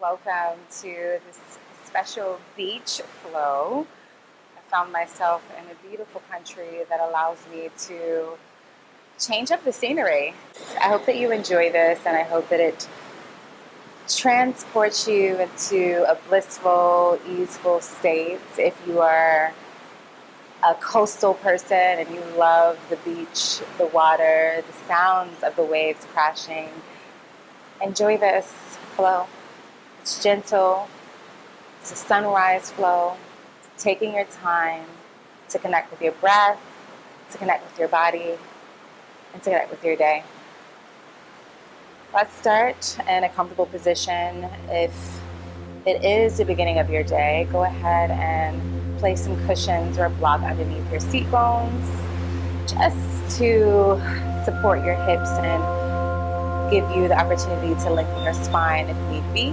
Welcome to this special beach flow. I found myself in a beautiful country that allows me to change up the scenery. I hope that you enjoy this and I hope that it transports you into a blissful, easeful state. If you are a coastal person and you love the beach, the water, the sounds of the waves crashing, enjoy this flow. It's gentle, it's a sunrise flow, it's taking your time to connect with your breath, to connect with your body, and to connect with your day. Let's start in a comfortable position. If it is the beginning of your day, go ahead and place some cushions or a block underneath your seat bones just to support your hips and give you the opportunity to lengthen your spine if need be.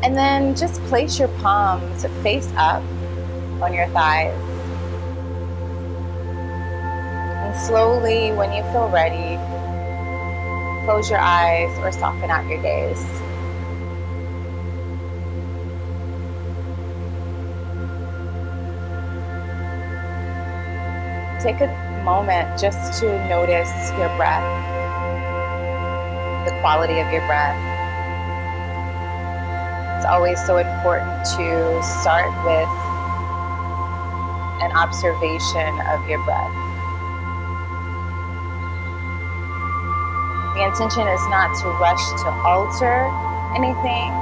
And then just place your palms face up on your thighs. And slowly, when you feel ready, close your eyes or soften out your gaze. Take a moment just to notice your breath, the quality of your breath. It's always so important to start with an observation of your breath. The intention is not to rush to alter anything,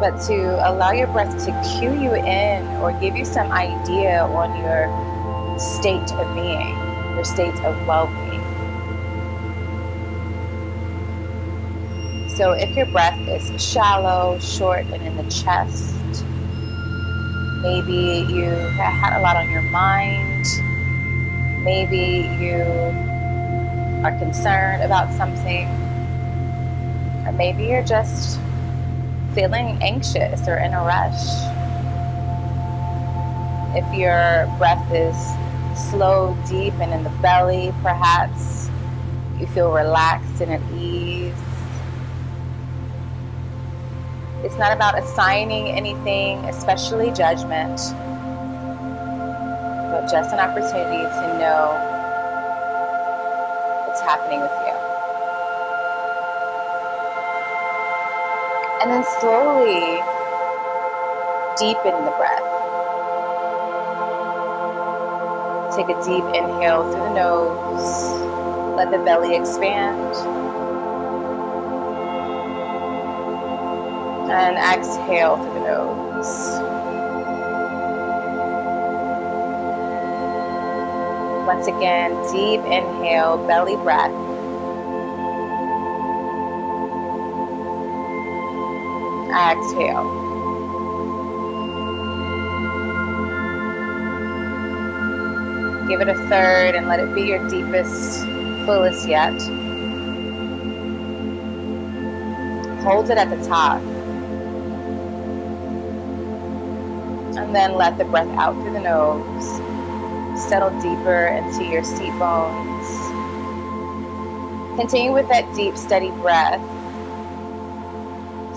but to allow your breath to cue you in or give you some idea on your state of being, your state of well-being. So if your breath is shallow, short, and in the chest, maybe you've had a lot on your mind, maybe you are concerned about something, or maybe you're just feeling anxious or in a rush. If your breath is slow, deep, and in the belly, perhaps you feel relaxed and at ease. It's not about assigning anything, especially judgment, but just an opportunity to know what's happening with you. And then slowly deepen the breath. Take a deep inhale through the nose. Let the belly expand. And exhale through the nose. Once again, deep inhale, belly breath. Exhale. Give it a third and let it be your deepest, fullest yet. Hold it at the top. And then let the breath out through the nose. Settle deeper into your seat bones. Continue with that deep, steady breath.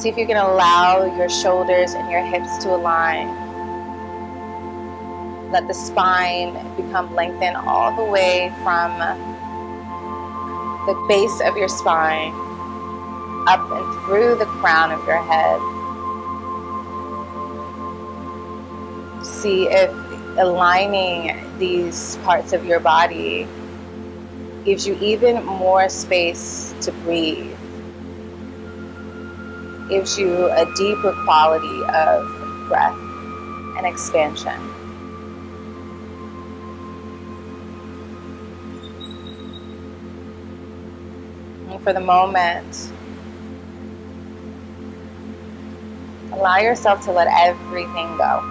See if you can allow your shoulders and your hips to align. Let the spine become lengthened all the way from the base of your spine up and through the crown of your head. See if aligning these parts of your body gives you even more space to breathe, gives you a deeper quality of breath and expansion. And for the moment, allow yourself to let everything go.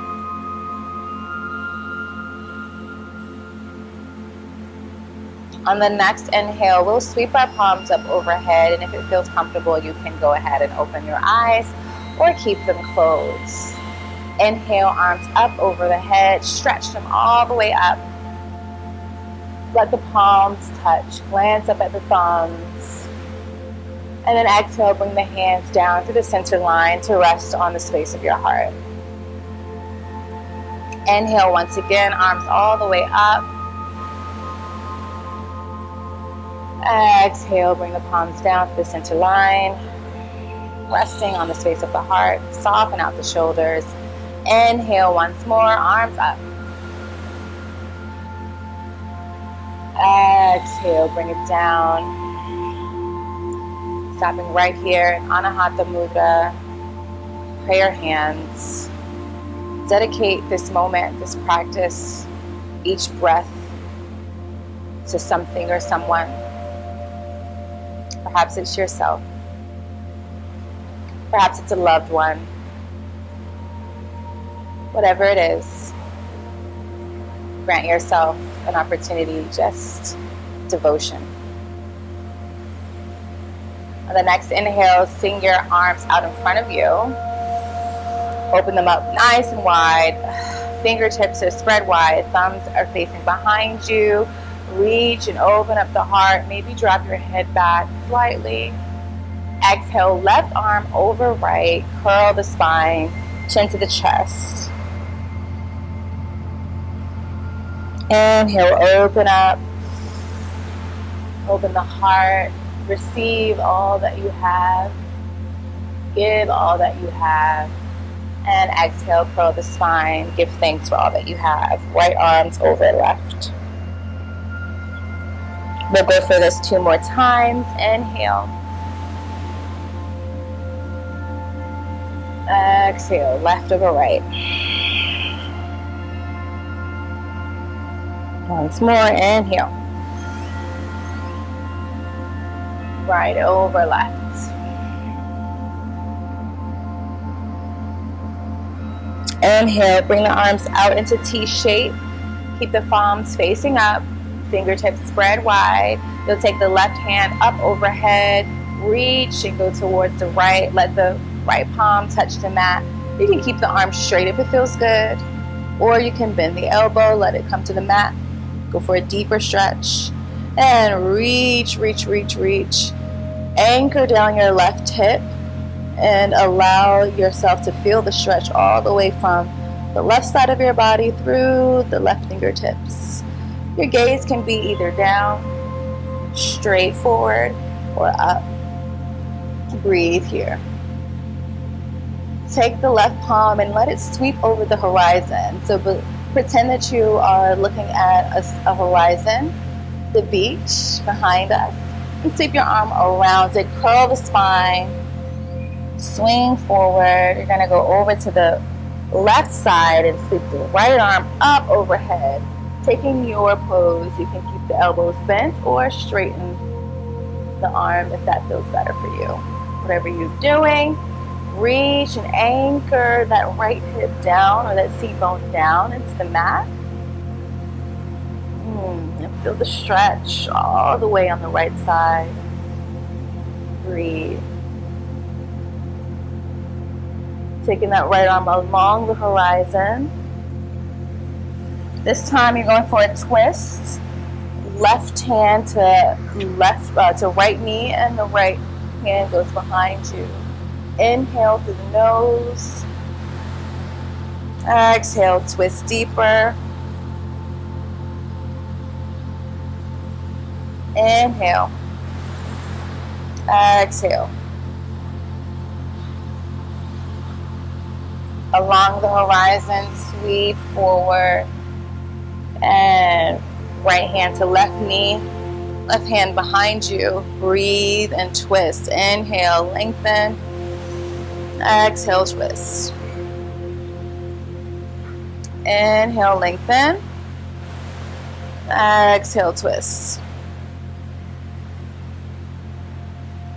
On the next inhale, we'll sweep our palms up overhead, and if it feels comfortable, you can go ahead and open your eyes or keep them closed. Inhale, arms up over the head, stretch them all the way up. Let the palms touch, glance up at the thumbs, And then exhale, bring the hands down to the center line to rest on the space of your heart. Inhale once again, arms all the way up. Exhale, bring the palms down to the center line, resting on the space of the heart. Soften out the shoulders. Inhale once more, arms up. Exhale, bring it down. Stopping right here in Anahata Mudra. Prayer hands. Dedicate this moment, this practice, each breath to something or someone. Perhaps it's yourself. Perhaps it's a loved one. Whatever it is, grant yourself an opportunity, just devotion. On the next inhale, swing your arms out in front of you. Open them up nice and wide. Fingertips are spread wide. Thumbs are facing behind you. Reach and open up the heart. Maybe drop your head back slightly. Exhale, left arm over right. Curl the spine. Chin to the chest. Inhale, open up. Open the heart. Receive all that you have. Give all that you have. And exhale, curl the spine. Give thanks for all that you have. Right arms over left. We'll go for this 2 more times. Inhale. Exhale, left over right. Once more, inhale. Right over left. Inhale, bring the arms out into T shape. Keep the palms facing up. Fingertips spread wide. You'll take the left hand up overhead. Reach and go towards the right. Let the right palm touch the mat. You can keep the arms straight if it feels good. Or you can bend the elbow, let it come to the mat. Go for a deeper stretch. And reach, reach, reach, reach. Anchor down your left hip. And allow yourself to feel the stretch all the way from the left side of your body through the left fingertips. Your gaze can be either down, straight forward, or up. Breathe here. Take the left palm and let it sweep over the horizon. So pretend that you are looking at a horizon, the beach behind us. And sweep your arm around it. Curl the spine. Swing forward. You're going to go over to the left side and sweep the right arm up overhead. Taking your pose, you can keep the elbows bent or straighten the arm if that feels better for you. Whatever you're doing, reach and anchor that right hip down or that seat bone down into the mat. And feel the stretch all the way on the right side. Breathe. Taking that right arm along the horizon. This time you're going for a twist. Left hand to right knee, and the right hand goes behind you. Inhale through the nose. Exhale, twist deeper. Inhale. Exhale. Along the horizon, sweep forward. And right hand to left knee, left hand behind you. Breathe and twist. Inhale, lengthen. Exhale, twist. Inhale, lengthen. Exhale, twist.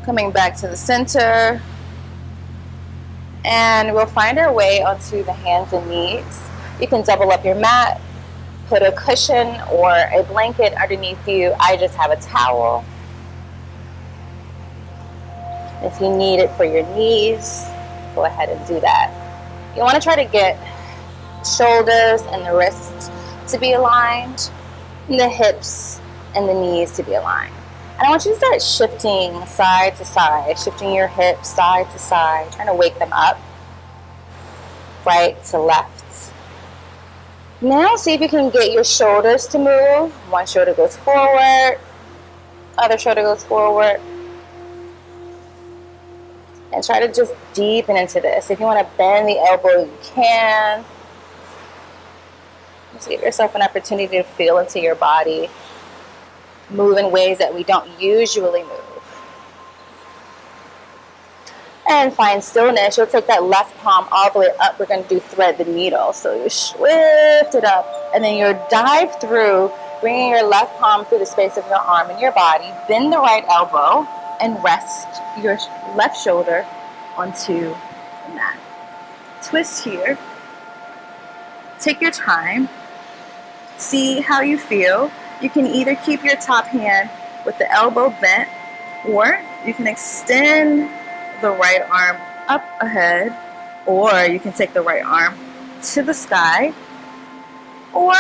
Coming back to the center. And we'll find our way onto the hands and knees. You can double up your mat. Put a cushion or a blanket underneath you. I just have a towel. If you need it for your knees, go ahead and do that. You want to try to get shoulders and the wrists to be aligned, and the hips and the knees to be aligned. And I want you to start shifting side to side, shifting your hips side to side, trying to wake them up, right to left. Now see if you can get your shoulders to move. One shoulder goes forward, other shoulder goes forward. And try to just deepen into this. If you want to bend the elbow, you can. Just give yourself an opportunity to feel into your body. Move in ways that we don't usually move. And find stillness. You'll take that left palm all the way up. We're going to do thread the needle. So you lift it up. And then you dive through, bringing your left palm through the space of your arm and your body. Bend the right elbow and rest your left shoulder onto the mat. Twist here. Take your time. See how you feel. You can either keep your top hand with the elbow bent, or you can extend the right arm up ahead, or you can take the right arm to the sky, or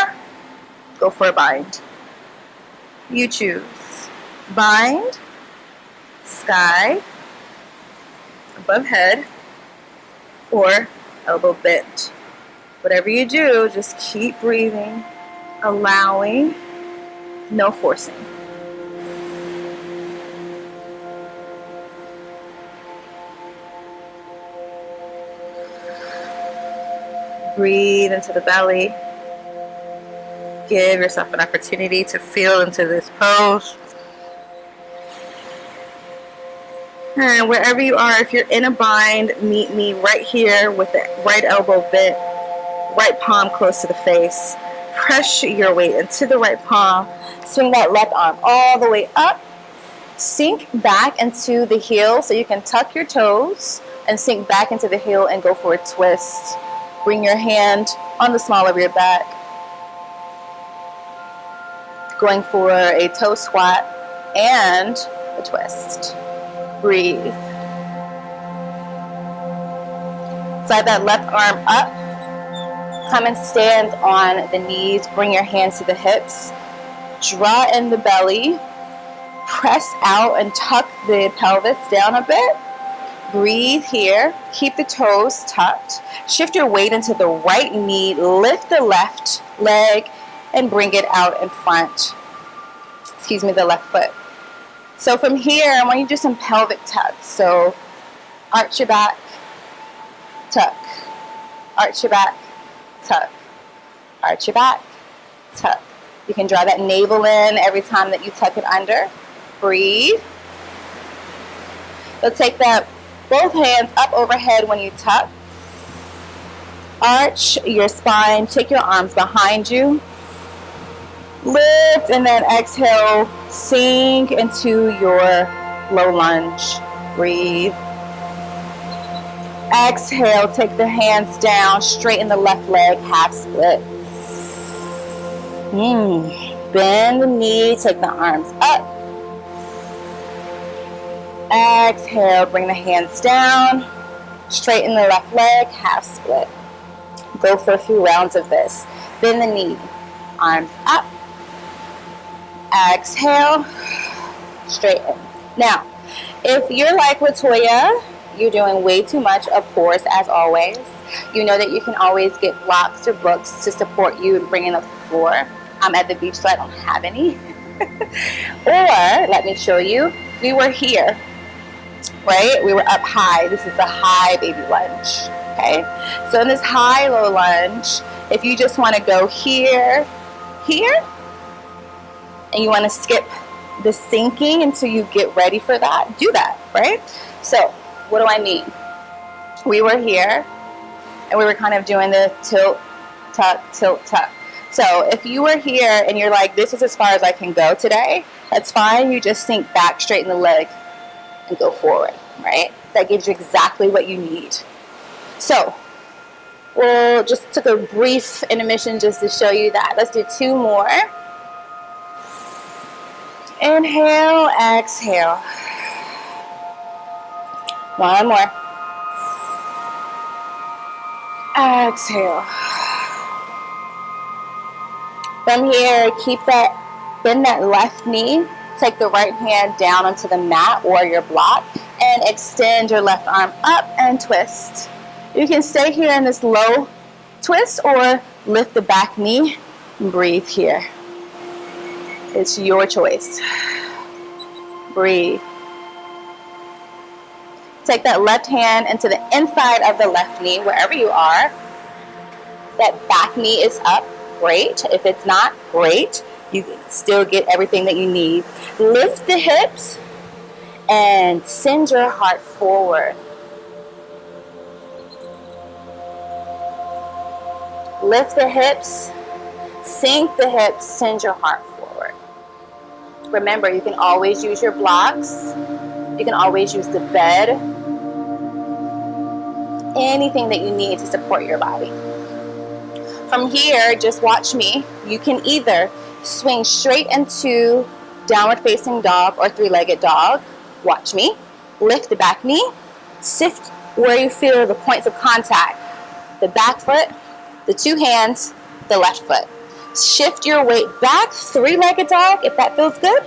go for a bind. You choose. Bind, sky, above head, or elbow bent. Whatever you do, just keep breathing, allowing, no forcing. Breathe into the belly. Give yourself an opportunity to feel into this pose. And wherever you are, if you're in a bind, meet me right here with the right elbow bent, right palm close to the face. Press your weight into the right palm. Swing that left arm all the way up. Sink back into the heel so you can tuck your toes and sink back into the heel and go for a twist. Bring your hand on the small of your back. Going for a toe squat and a twist. Breathe. Slide that left arm up. Come and stand on the knees. Bring your hands to the hips. Draw in the belly. Press out and tuck the pelvis down a bit. Breathe here. Keep the toes tucked. Shift your weight into the right knee. Lift the left leg and bring it out in front. The left foot. So from here, I want you to do some pelvic tucks. So arch your back, tuck. Arch your back, tuck. Arch your back, tuck. You can draw that navel in every time that you tuck it under. Breathe. So take that both hands up overhead when you tuck. Arch your spine. Take your arms behind you. Lift and then exhale. Sink into your low lunge. Breathe. Exhale. Take the hands down. Straighten the left leg. Half split. Bend the knee. Take the arms up. Exhale, bring the hands down, straighten the left leg, half split. Go for a few rounds of this. Bend the knee, arms up. Exhale, straighten. Now, if you're like Latoya, you're doing way too much, of course, as always. You know that you can always get blocks or books to support you in bringing up the floor. I'm at the beach, so I don't have any. Or, let me show you, we were here. Right? We were up high. This is the high baby lunge. Okay? So in this high-low lunge, if you just want to go here, and you want to skip the sinking until you get ready for that, do that, right? So what do I mean? We were here, and we were kind of doing the tilt, tuck, tilt, tuck. So if you were here and you're like, this is as far as I can go today, that's fine. You just sink back, straighten the leg, and go forward, right? That gives you exactly what you need. So we'll just took a brief intermission just to show you that. Let's do two more. Inhale, exhale. One more. Exhale. From here, bend that left knee. Take the right hand down onto the mat or your block and extend your left arm up and twist. You can stay here in this low twist or lift the back knee and breathe here. It's your choice. Breathe. Take that left hand into the inside of the left knee, wherever you are. That back knee is up, great. If it's not, great. You still get everything that you need. Lift the hips and send your heart forward. Lift the hips, sink the hips, send your heart forward. Remember, you can always use your blocks. You can always use the bed. Anything that you need to support your body. From here, just watch me. You can either swing straight into downward facing dog or three-legged dog. Watch me. Lift the back knee. Shift where you feel the points of contact. The back foot, the two hands, the left foot. Shift your weight back, three-legged dog, if that feels good.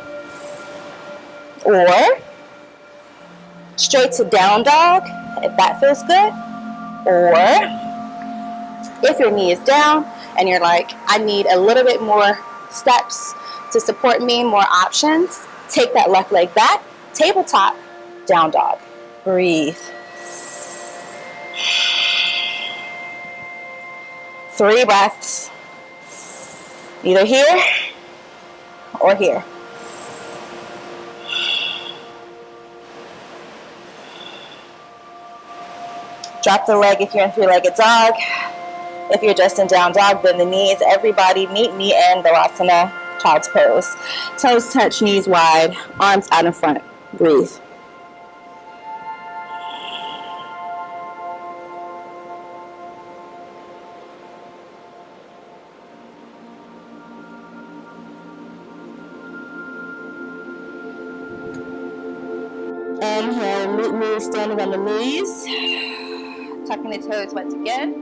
Or straight to down dog, if that feels good. Or if your knee is down and you're like, I need a little bit more steps to support me, more options, take that left leg back, tabletop, down dog. Breathe. 3 breaths. Either here or here. Drop the leg if you're in three-legged dog. If you're just in down dog, bend the knees. Everybody meet me in Balasana, child's pose. Toes touch, knees wide, arms out in front. Breathe. Inhale, meet me standing on the knees. Tucking the toes once again.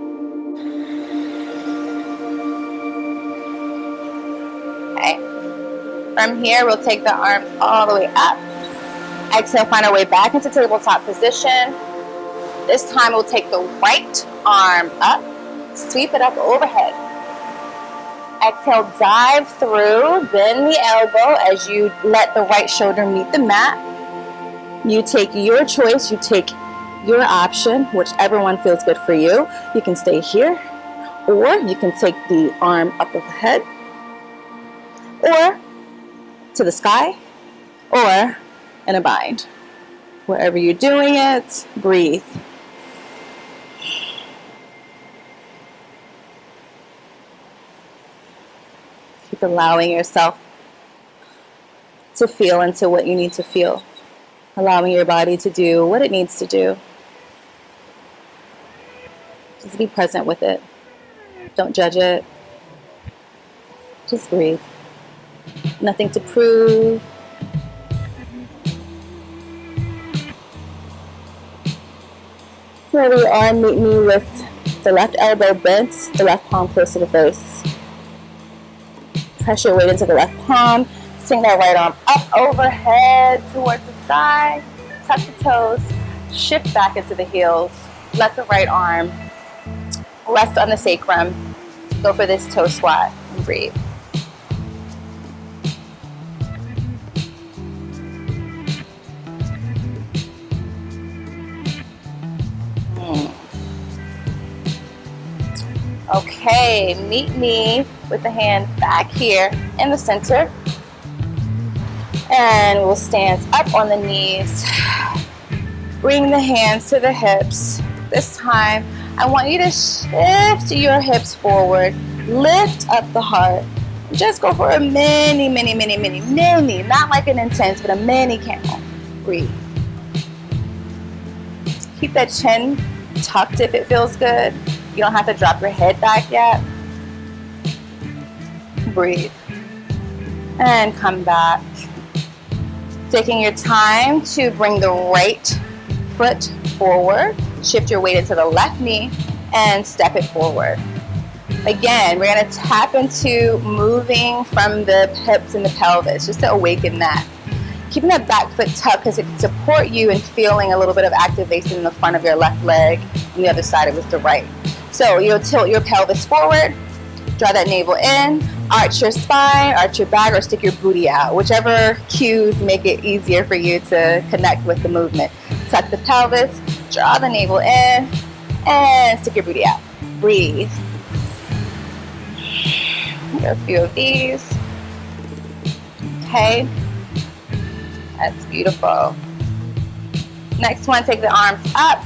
Okay. From here, we'll take the arms all the way up. Exhale, find our way back into tabletop position. This time, we'll take the right arm up, sweep it up overhead. Exhale, dive through, bend the elbow as you let the right shoulder meet the mat. You take your choice, you take your option, whichever one feels good for you. You can stay here, or you can take the arm up overhead, or to the sky, or in a bind. Wherever you're doing it, breathe. Keep allowing yourself to feel into what you need to feel. Allowing your body to do what it needs to do. Just be present with it. Don't judge it. Just breathe. Nothing to prove. Wherever you are, meet me with the left elbow bent, the left palm close to the face. Press your weight into the left palm. Swing that right arm up overhead towards the sky. Tuck the toes. Shift back into the heels. Let the right arm rest on the sacrum. Go for this toe squat and breathe. Okay, meet me with the hand back here in the center. And we'll stand up on the knees. Bring the hands to the hips. This time, I want you to shift your hips forward. Lift up the heart. Just go for a mini. Not like an intense, but a mini camel. Breathe. Keep that chin tucked if it feels good. You don't have to drop your head back yet. Breathe. And come back. Taking your time to bring the right foot forward. Shift your weight into the left knee and step it forward. Again, we're going to tap into moving from the hips and the pelvis just to awaken that. keeping that back foot tucked because it can support you in feeling a little bit of activation in the front of your left leg, and the other side it was the right. So you'll tilt your pelvis forward, draw that navel in, arch your spine, arch your back, or stick your booty out. Whichever cues make it easier for you to connect with the movement. Tuck the pelvis, draw the navel in, and stick your booty out. Breathe. A few of these. Okay. That's beautiful. Next one, take the arms up.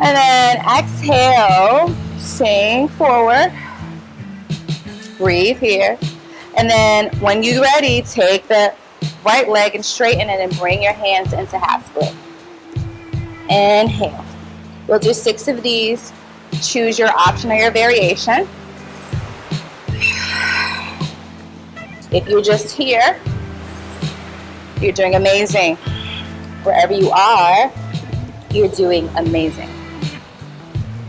And then exhale, sink forward. Breathe here. And then when you're ready, take the right leg and straighten it and bring your hands into half split. Inhale. We'll do 6 of these. Choose your option or your variation. If you're just here, you're doing amazing. Wherever you are, you're doing amazing.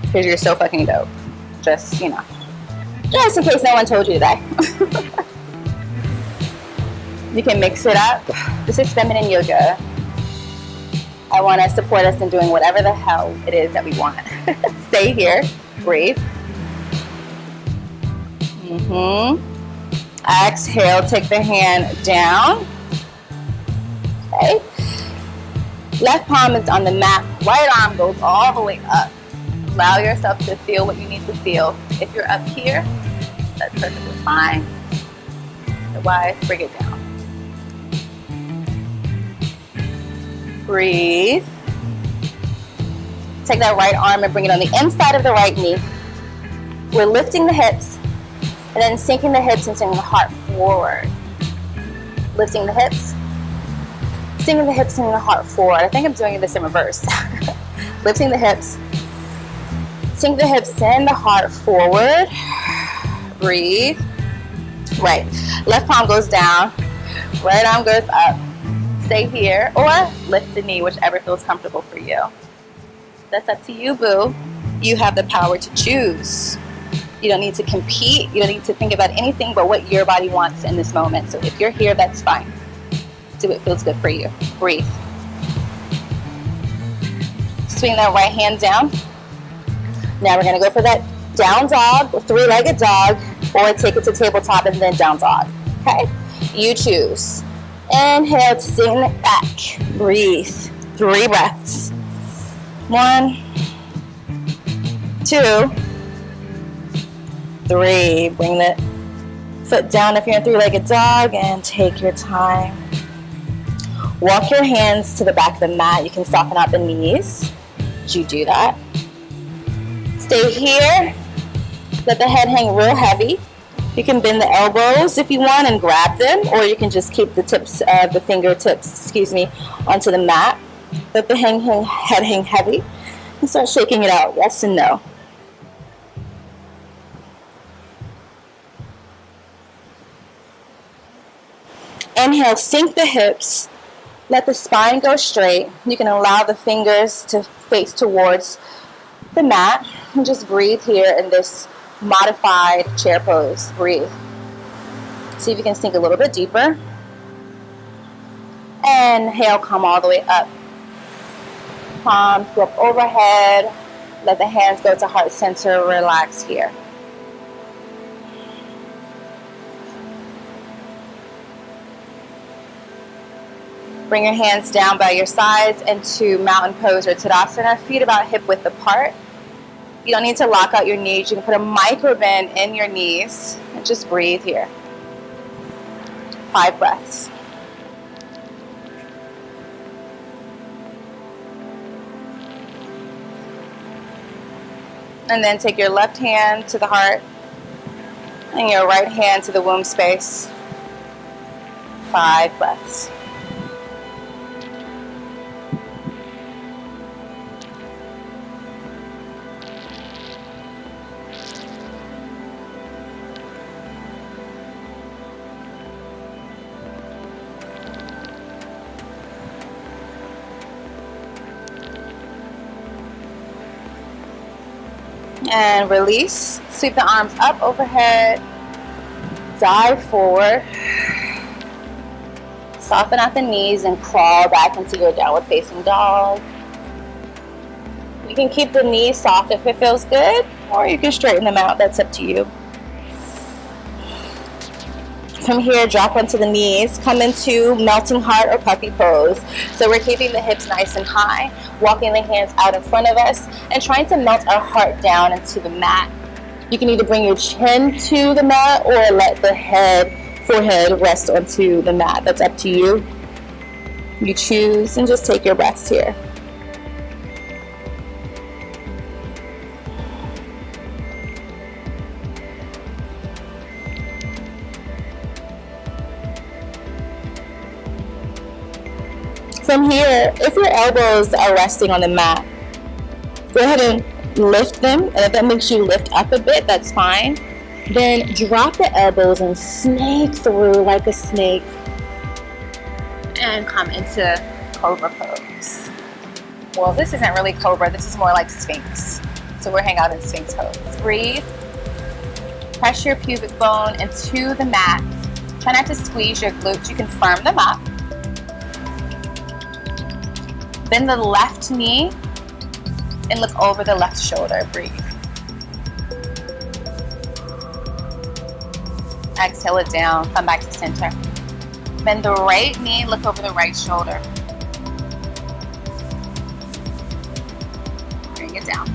Because you're so fucking dope. Just, you know, just in case no one told you today. You can mix it up. This is feminine yoga. I want to support us in doing whatever the hell it is that we want. Stay here. Breathe. Exhale, take the hand down. Okay. Left palm is on the mat. Right arm goes all the way up. Allow yourself to feel what you need to feel. If you're up here, that's perfectly fine. Otherwise, bring it down. Breathe. Take that right arm and bring it on the inside of the right knee. We're lifting the hips and then sinking the hips and sending the heart forward. Lifting the hips, sinking the hips, sending the heart forward. I think I'm doing this in reverse. Lifting the hips, sink the hips, send the heart forward. Breathe. Right. Left palm goes down. Right arm goes up. Stay here or lift the knee, whichever feels comfortable for you. That's up to you, boo. You have the power to choose. You don't need to compete. You don't need to think about anything but what your body wants in this moment. So if you're here, that's fine. Do what feels good for you. Breathe. Swing that right hand down. Now we're going to go for that down dog, or 3-legged dog, or take it to tabletop and then down dog. Okay? You choose. Inhale, sink it back. Breathe. 3 breaths. 1, 2, 3. Bring the foot down if you're in 3-legged dog and take your time. Walk your hands to the back of the mat. You can soften out the knees as you do that. Stay here. Let the head hang real heavy. You can bend the elbows if you want and grab them, or you can just keep the tips of the fingertips, onto the mat. Let the head hang heavy and start shaking it out. Yes and no. Inhale, sink the hips. Let the spine go straight. You can allow the fingers to face towards the mat and just breathe here in this modified chair pose. Breathe. See if you can sink a little bit deeper. Inhale, come all the way up. Palms go up overhead. Let the hands go to heart center. Relax here. Bring your hands down by your sides into mountain pose or Tadasana. Feet about hip width apart. You don't need to lock out your knees. You can put a micro bend in your knees and just breathe here. 5 breaths. And then take your left hand to the heart and your right hand to the womb space. 5 breaths. And release. Sweep the arms up overhead. Dive forward. soften out the knees and crawl back into your downward facing dog. You can keep the knees soft if it feels good, or you can straighten them out. That's up to you. From here, drop onto the knees, come into melting heart or puppy pose. So we're keeping the hips nice and high, walking the hands out in front of us, and trying to melt our heart down into the mat. You can either bring your chin to the mat or let the forehead rest onto the mat. That's up to you. You choose, and just take your breaths here. From here, if your elbows are resting on the mat, go ahead and lift them, and if that makes you lift up a bit, that's fine. Then drop the elbows and snake through like a snake and come into cobra pose. Well, this isn't really cobra, this is more like sphinx. So we're hanging out in sphinx pose. Breathe. Press your pubic bone into the mat. Try not to squeeze your glutes, you can firm them up. Bend the left knee and look over the left shoulder. Breathe. Exhale it down. Come back to center. Bend the right knee, look over the right shoulder. Bring it down.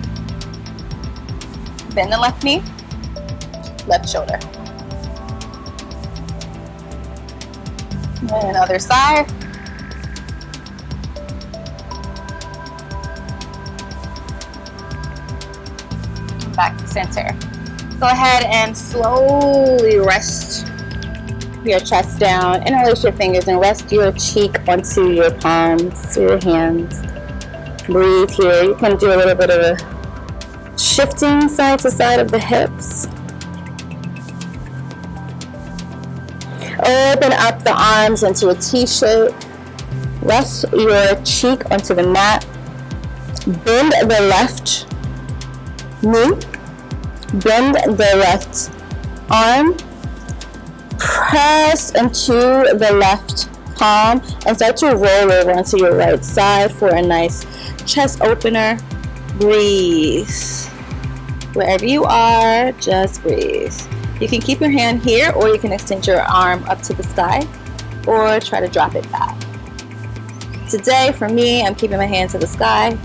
Bend the left knee, left shoulder. And other side. Back to center. Go ahead and slowly rest your chest down. Interlace your fingers and rest your cheek onto your palms, your hands. Breathe here. You can do a little bit of a shifting side to side of the hips. Open up the arms into a T shape. Rest your cheek onto the mat. Bend the left knee, bend the left arm, press into the left palm, and start to roll over onto your right side for a nice chest opener. Breathe. Wherever you are, just breathe. You can keep your hand here, or you can extend your arm up to the sky, or try to drop it back. Today, for me, I'm keeping my hand to the sky.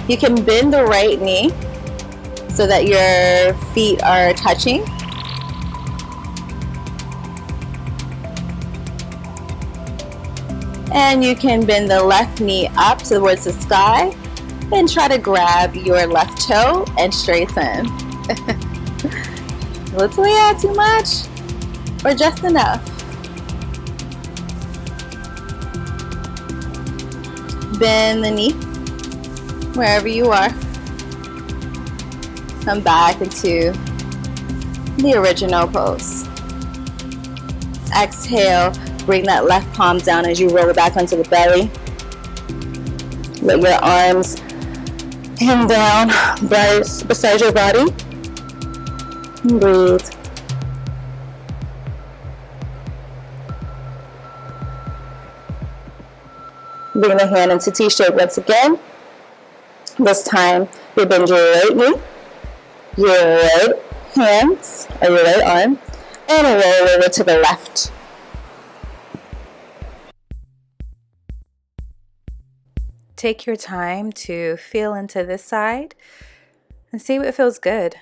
You can bend the right knee so that your feet are touching. And you can bend the left knee up towards the sky and try to grab your left toe and straighten. Let's we add too much or just enough. Bend the knee. Wherever you are, come back into the original pose. Exhale, bring that left palm down as you roll it back onto the belly. Let your arms hang down beside your body. Breathe. Bring the hand into T-shape once again. This time, you bend your right knee, your right hands, or your right arm, and roll over to the left. Take your time to feel into this side and see what feels good.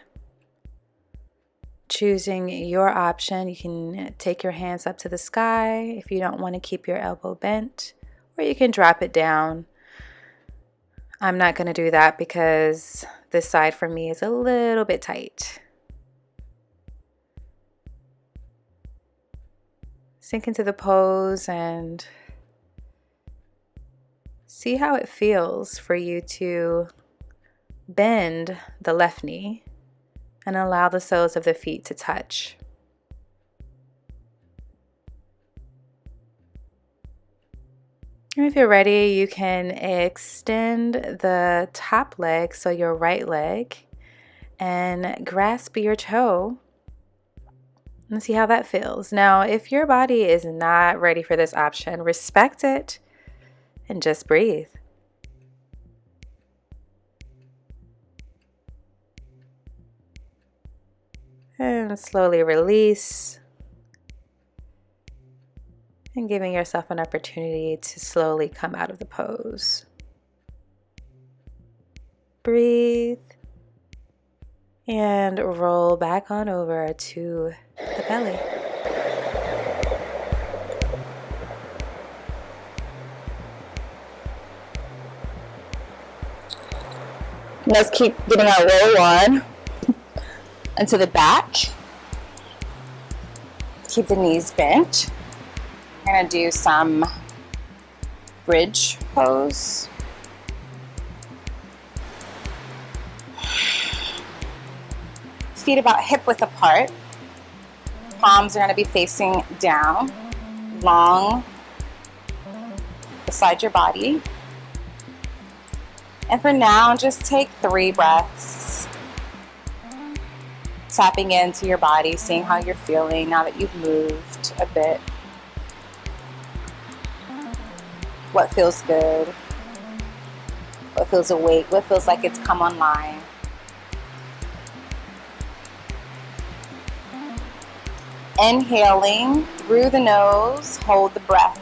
Choosing your option, you can take your hands up to the sky if you don't want to keep your elbow bent, or you can drop it down. I'm not going to do that because this side for me is a little bit tight. Sink into the pose and see how it feels for you to bend the left knee and allow the soles of the feet to touch. And if you're ready, you can extend the top leg, so your right leg, and grasp your toe and see how that feels. Now, if your body is not ready for this option, respect it and just breathe. And slowly release. And giving yourself an opportunity to slowly come out of the pose. Breathe. And roll back on over to the belly. Let's keep getting our roll on into the back. Keep the knees bent. We're gonna do some bridge pose. Feet about hip width apart. Palms are gonna be facing down, long beside your body. And for now, just take 3 breaths. Tapping into your body, seeing how you're feeling now that you've moved a bit. What feels good? What feels awake? What feels like it's come online? Inhaling through the nose, hold the breath.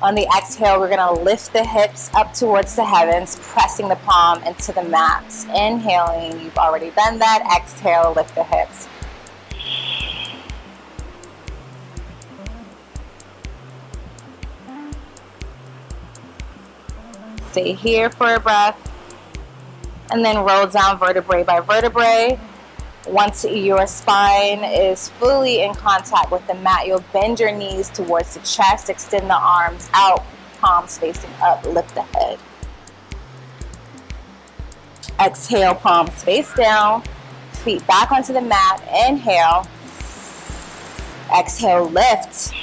On the exhale, we're gonna lift the hips up towards the heavens, pressing the palm into the mat. Inhaling, you've already done that. Exhale, lift the hips. Stay here for a breath. And then roll down vertebrae by vertebrae. Once your spine is fully in contact with the mat, you'll bend your knees towards the chest, extend the arms out, palms facing up, lift the head. Exhale, palms face down, feet back onto the mat. Inhale. Exhale, lift.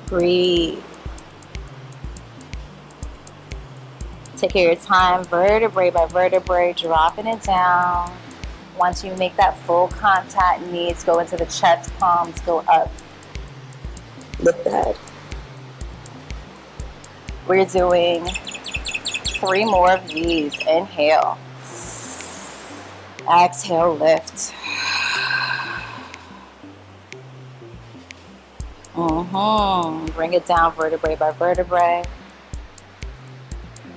Breathe. Take your time, vertebrae by vertebrae, dropping it down. Once you make that full contact, knees go into the chest, palms go up. Lift the head. We're doing 3 more of these. Inhale. Exhale, lift. Bring it down vertebrae by vertebrae.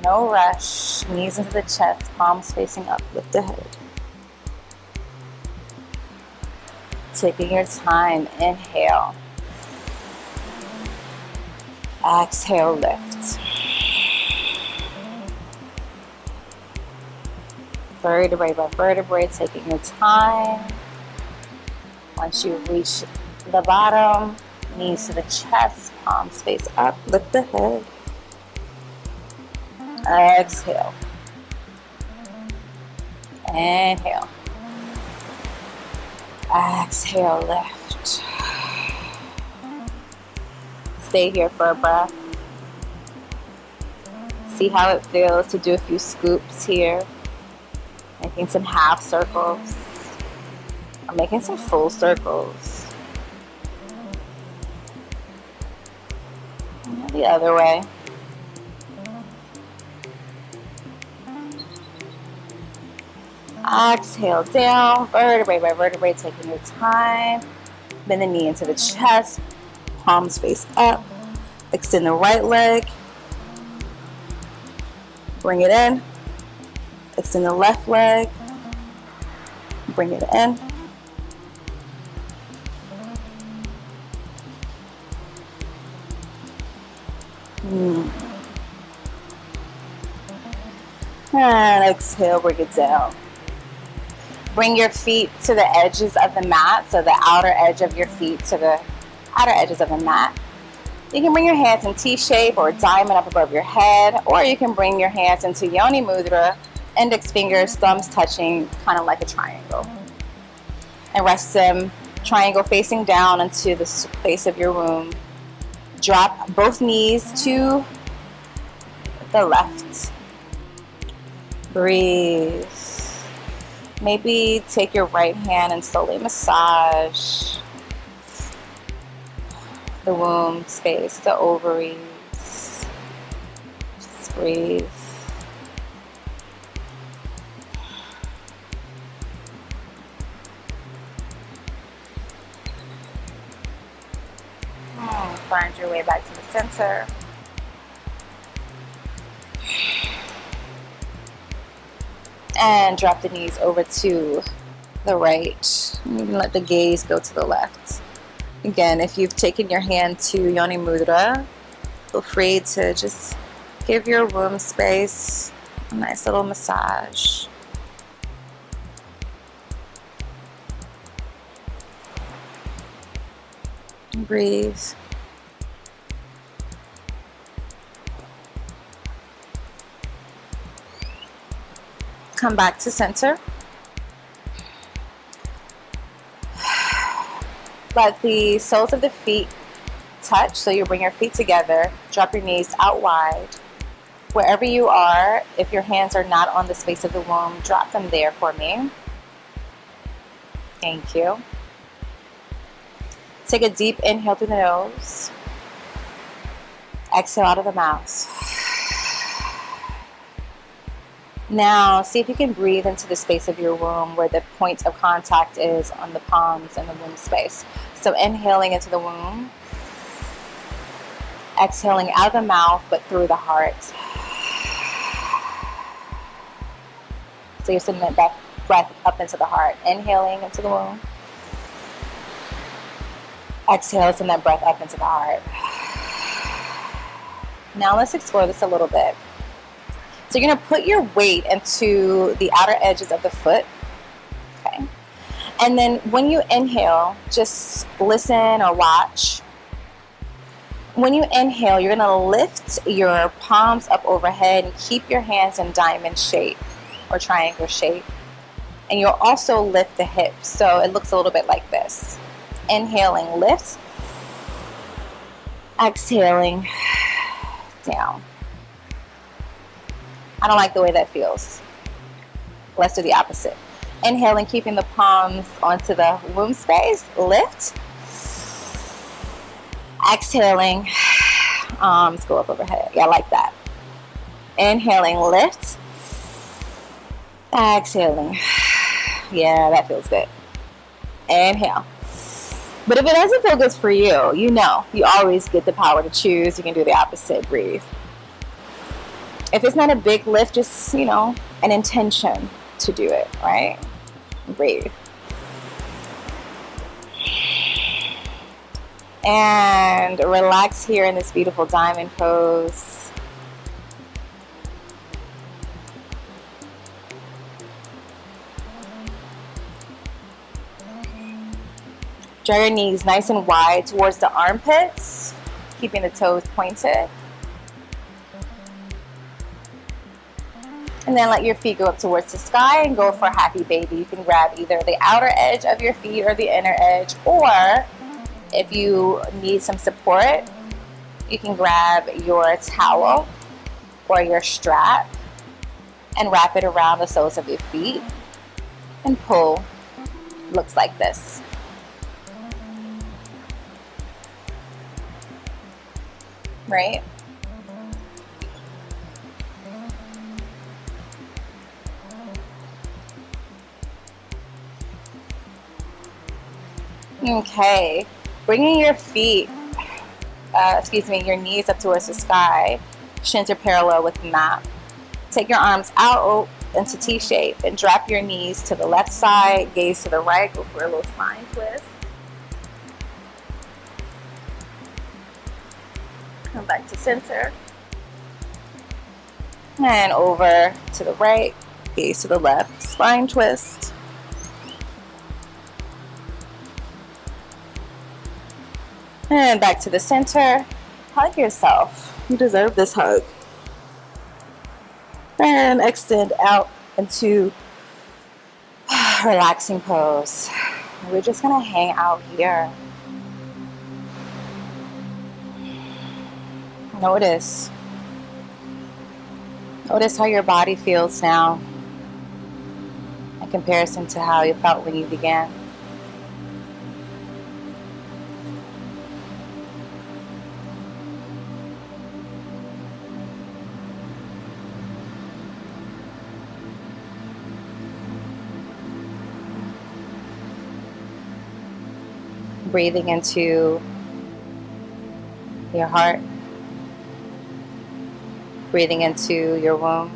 No rush. Knees into the chest, palms facing up. Lift the head. Taking your time. Inhale. Exhale, lift. Vertebrae by vertebrae, taking your time. Once you reach the bottom, knees to the chest, palms face up. Lift the head. Exhale. Inhale. Exhale, lift. Stay here for a breath. See how it feels to do a few scoops here. Making some half circles. Or making some full circles. And the other way. Exhale down, vertebrae by vertebrae, taking your time. Bend the knee into the chest, palms face up. Extend the right leg. Bring it in. Extend the left leg. Bring it in. And exhale, bring it down. Bring your feet to the edges of the mat, so the outer edge of your feet to the outer edges of the mat. You can bring your hands in T-shape or diamond up above your head, or you can bring your hands into Yoni Mudra, index fingers, thumbs touching, kind of like a triangle. And rest them triangle facing down into the space of your womb. Drop both knees to the left. Breathe. Maybe take your right hand and slowly massage the womb space, the ovaries. Just breathe. Find your way back to the center. And drop the knees over to the right. You can let the gaze go to the left. Again, if you've taken your hand to Yoni Mudra, feel free to just give your womb space a nice little massage. And breathe. Come back to center. Let the soles of the feet touch, so you bring your feet together. Drop your knees out wide. Wherever you are, if your hands are not on the space of the womb, drop them there for me. Thank you. Take a deep inhale through the nose. Exhale out of the mouth. Now, see if you can breathe into the space of your womb where the point of contact is on the palms and the womb space. So inhaling into the womb. Exhaling out of the mouth, but through the heart. So you're sending that breath up into the heart. Inhaling into the womb. Exhale, send that breath up into the heart. Now let's explore this a little bit. So you're going to put your weight into the outer edges of the foot. Okay. And then when you inhale, just listen or watch. When you inhale, you're going to lift your palms up overhead and keep your hands in diamond shape or triangle shape. And you'll also lift the hips. So it looks a little bit like this. Inhaling, lift. Exhaling, down. I don't like the way that feels. Let's do the opposite. Inhaling, keeping the palms onto the womb space. Lift. Exhaling, arms go up overhead. Yeah, I like that. Inhaling, lift. Exhaling. Yeah, that feels good. Inhale. But if it doesn't feel good for you, you know, you always get the power to choose. You can do the opposite. Breathe. If it's not a big lift, just, you know, an intention to do it, right? Breathe. And relax here in this beautiful diamond pose. Draw your knees nice and wide towards the armpits, keeping the toes pointed. And then let your feet go up towards the sky and go for a happy baby. You can grab either the outer edge of your feet or the inner edge, or if you need some support, you can grab your towel or your strap and wrap it around the soles of your feet and pull. Looks like this. Right? Okay, bringing your feet, your knees up towards the sky, shins are parallel with the mat. Take your arms out into T shape and drop your knees to the left side, gaze to the right, go for a little spine twist. Come back to center. And over to the right, gaze to the left, spine twist. And back to the center. Hug yourself. You deserve this hug. And extend out into relaxing pose. We're just going to hang out here. Notice. Notice how your body feels now. And comparison to how you felt when you began. Breathing into your heart, breathing into your womb.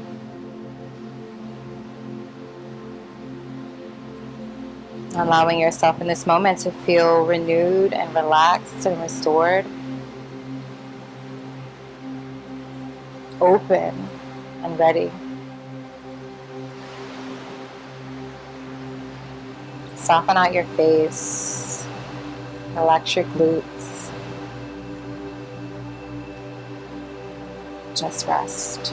Allowing yourself in this moment to feel renewed and relaxed and restored, open and ready. Soften out your face, relax your glutes, just rest.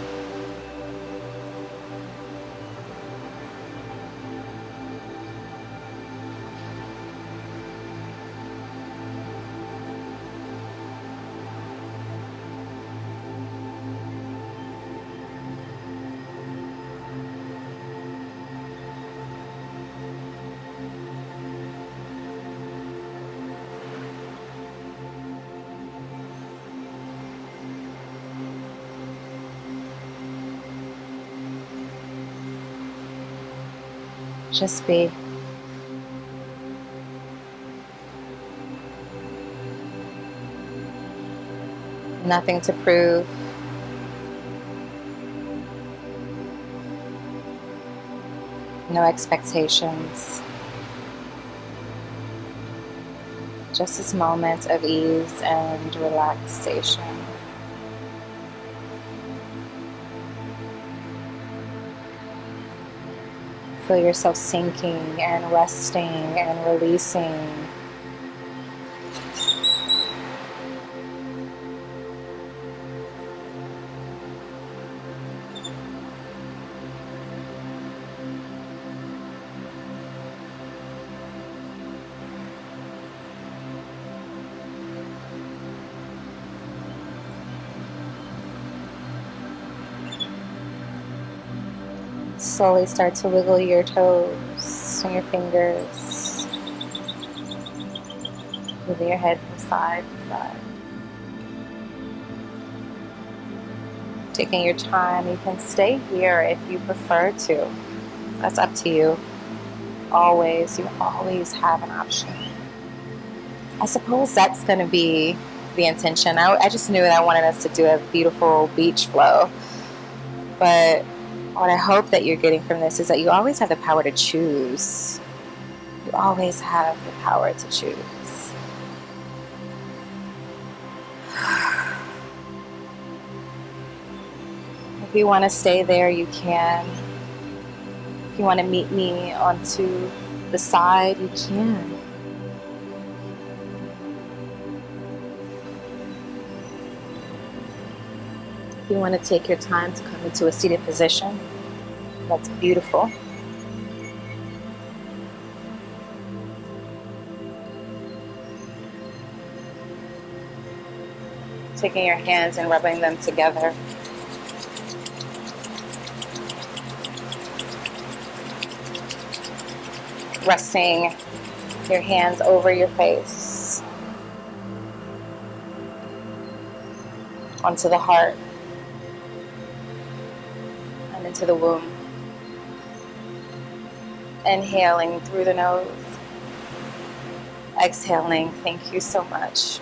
Just be. Nothing to prove. No expectations. Just this moment of ease and relaxation. Feel yourself sinking and resting and releasing. Slowly start to wiggle your toes and your fingers. Moving your head from side to side. Taking your time, you can stay here if you prefer to. That's up to you. You always have an option. I suppose that's going to be the intention. I just knew that I wanted us to do a beautiful beach flow. But what I hope that you're getting from this is that you always have the power to choose. You always have the power to choose. If you want to stay there, you can. If you want to meet me onto the side, you can. If you want to take your time to come into a seated position, that's beautiful. Taking your hands and rubbing them together. Resting your hands over your face, onto the heart, and into the womb. Inhaling through the nose. Exhaling, thank you so much.